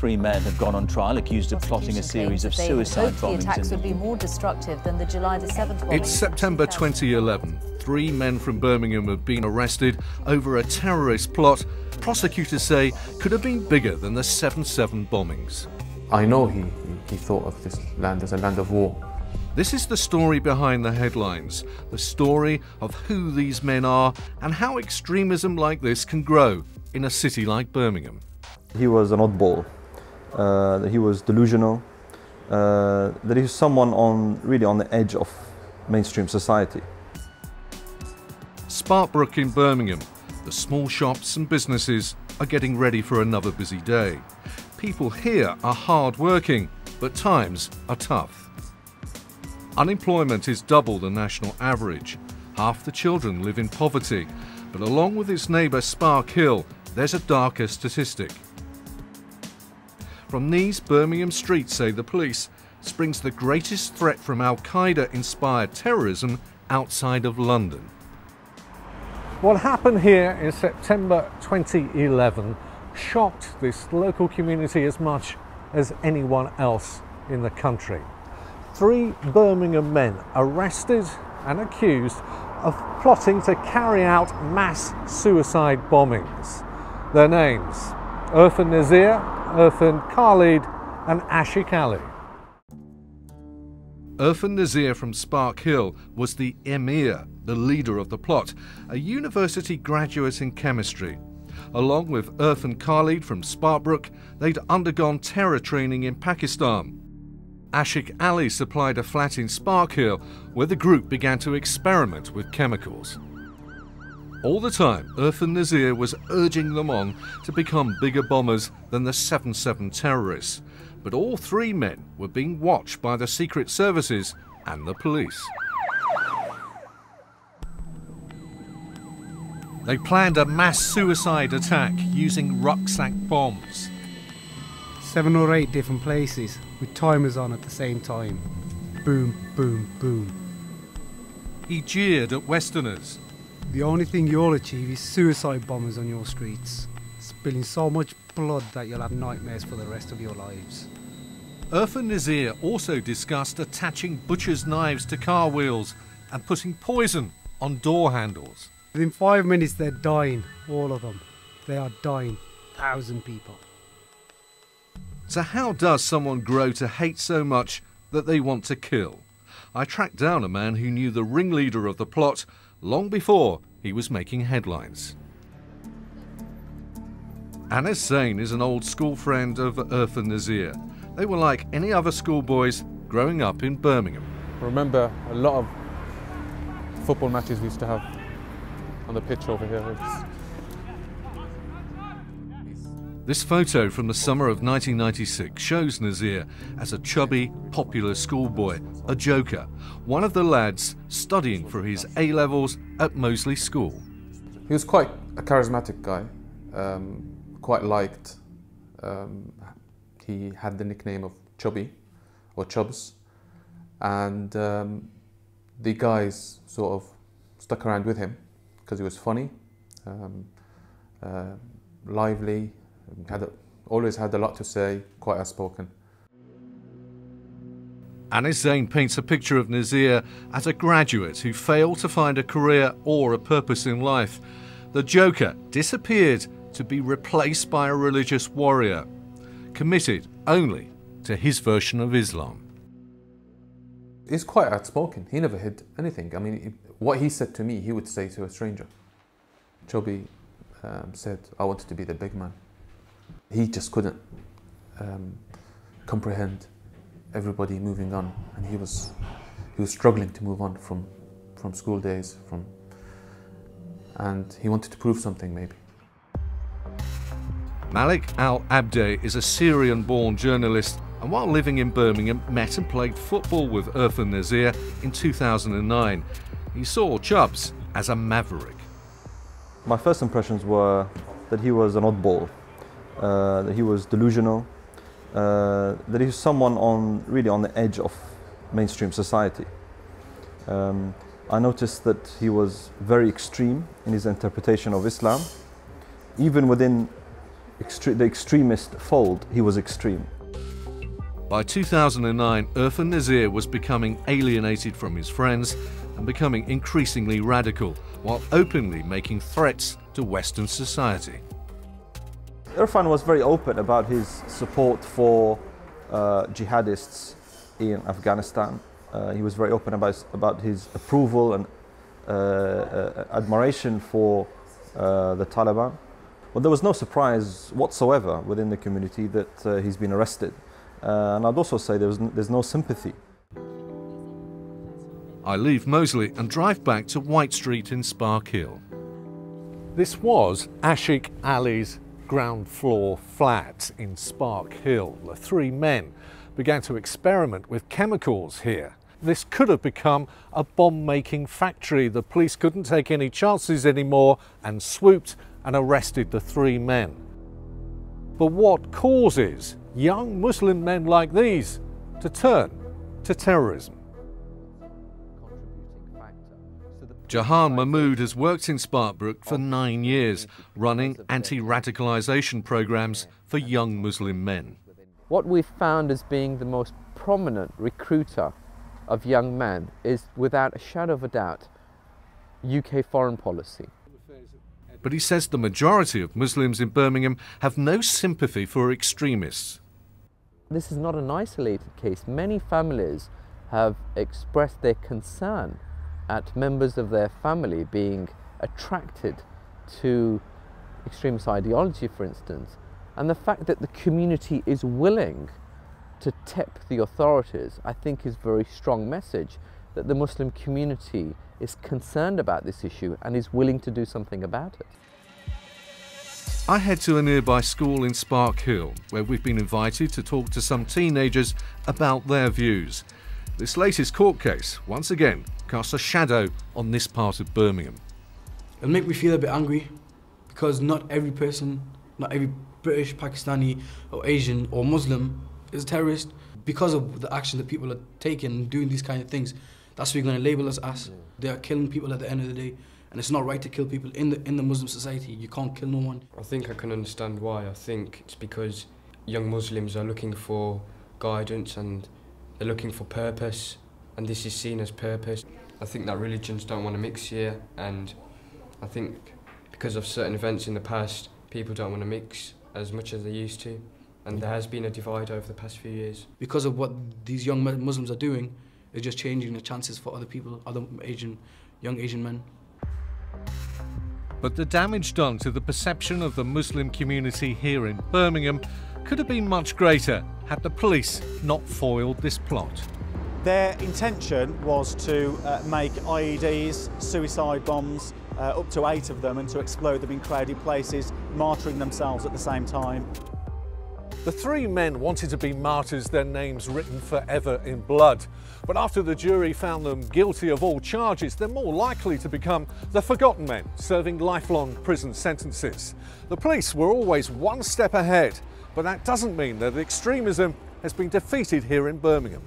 Three men have gone on trial accused of plotting a series of suicide bombings. The attacks would be more destructive than the July the 7th bombing. It's September 2011. Three men from Birmingham have been arrested over a terrorist plot prosecutors say could have been bigger than the 7/7 bombings. I know he thought of this land as a land of war. This is the story behind the headlines, the story of who these men are and how extremism like this can grow in a city like Birmingham. He was an oddball, that he was delusional, that he was someone really on the edge of mainstream society. Sparkbrook in Birmingham. The small shops and businesses are getting ready for another busy day. People here are hard working, but times are tough. Unemployment is double the national average. Half the children live in poverty, but along with its neighbour Spark Hill, there's a darker statistic. From these Birmingham streets, say the police, springs the greatest threat from al-Qaeda-inspired terrorism outside of London. What happened here in September 2011 shocked this local community as much as anyone else in the country. Three Birmingham men arrested and accused of plotting to carry out mass suicide bombings. Their names: Irfan Naseer, Khalid and Ashik. Irfan Naseer from Spark Hill was the emir, the leader of the plot, a university graduate in chemistry. Along with Irfan Khalid from Sparkbrook, they'd undergone terror training in Pakistan. Ashik Ali supplied a flat in Spark Hill where the group began to experiment with chemicals. All the time, Irfan Naseer was urging them on to become bigger bombers than the 7/7 terrorists. But all three men were being watched by the secret services and the police. They planned a mass suicide attack using rucksack bombs. 7 or 8 different places with timers on at the same time. Boom, boom, boom. He jeered at Westerners. The only thing you'll achieve is suicide bombers on your streets, spilling so much blood that you'll have nightmares for the rest of your lives. Irfan Naseer also discussed attaching butcher's knives to car wheels and putting poison on door handles. Within 5 minutes they're dying, all of them. They are dying, 1,000 people. So how does someone grow to hate so much that they want to kill? I tracked down a man who knew the ringleader of the plot long before he was making headlines. Anas Zain is an old school friend of Irfan Naseer. They were like any other schoolboys growing up in Birmingham. I remember a lot of football matches we used to have on the pitch over here. This photo from the summer of 1996 shows Naseer as a chubby, popular schoolboy, a joker, one of the lads studying for his A-levels at Moseley School. He was quite a charismatic guy, quite liked. He had the nickname of Chubby, or Chubbs, and the guys sort of stuck around with him because he was funny, lively, always had a lot to say, quite outspoken. Anas Zain paints a picture of Naseer as a graduate who failed to find a career or a purpose in life. The joker disappeared to be replaced by a religious warrior, committed only to his version of Islam. He's quite outspoken. He never hid anything. I mean, what he said to me, he would say to a stranger. Chubby said, "I wanted to be the big man." He just couldn't comprehend everybody moving on, and he was struggling to move on from school days, and he wanted to prove something maybe. Malik al-Abdeh is a Syrian-born journalist, and while living in Birmingham, met and played football with Irfan Naseer in 2009. He saw Chubbs as a maverick. My first impressions were that he was an oddball, that he was delusional, that he was someone really on the edge of mainstream society. I noticed that he was very extreme in his interpretation of Islam, even within the extremist fold, he was extreme. By 2009, Irfan Naseer was becoming alienated from his friends and becoming increasingly radical, while openly making threats to Western society. Irfan was very open about his support for jihadists in Afghanistan. He was very open about his approval and admiration for the Taliban. But there was no surprise whatsoever within the community that he's been arrested. And I'd also say there's no sympathy. I leave Moseley and drive back to White Street in Spark Hill. This was Ashik Ali's ground floor flat in Spark Hill. The three men began to experiment with chemicals here. This could have become a bomb-making factory. The police couldn't take any chances anymore and swooped and arrested the three men. But what causes young Muslim men like these to turn to terrorism? Jahan Mahmood has worked in Sparkbrook for 9 years, running anti-radicalisation programmes for young Muslim men. What we've found as being the most prominent recruiter of young men is, without a shadow of a doubt, UK foreign policy. But he says the majority of Muslims in Birmingham have no sympathy for extremists. This is not an isolated case. Many families have expressed their concern at members of their family being attracted to extremist ideology, for instance. And the fact that the community is willing to tip the authorities, I think, is a very strong message that the Muslim community is concerned about this issue and is willing to do something about it. I head to a nearby school in Spark Hill, where we've been invited to talk to some teenagers about their views. This latest court case, once again, casts a shadow on this part of Birmingham. It'll make me feel a bit angry, because not every person, not every British, Pakistani or Asian or Muslim is a terrorist. Because of the action that people are taking, doing these kind of things, that's what you're going to label us as. They are killing people at the end of the day, and it's not right to kill people in the Muslim society. You can't kill no one. I think I can understand why. I think it's because young Muslims are looking for guidance and they're looking for purpose, and this is seen as purpose. I think that religions don't want to mix here, and I think because of certain events in the past, people don't want to mix as much as they used to, and there has been a divide over the past few years. Because of what these young Muslims are doing, it's just changing the chances for other people, other young Asian men. But the damage done to the perception of the Muslim community here in Birmingham could have been much greater had the police not foiled this plot. Their intention was to make IEDs, suicide bombs, up to 8 of them, and to explode them in crowded places, martyring themselves at the same time. The three men wanted to be martyrs, their names written forever in blood. But after the jury found them guilty of all charges, they're more likely to become the forgotten men, serving lifelong prison sentences. The police were always one step ahead, but that doesn't mean that extremism has been defeated here in Birmingham.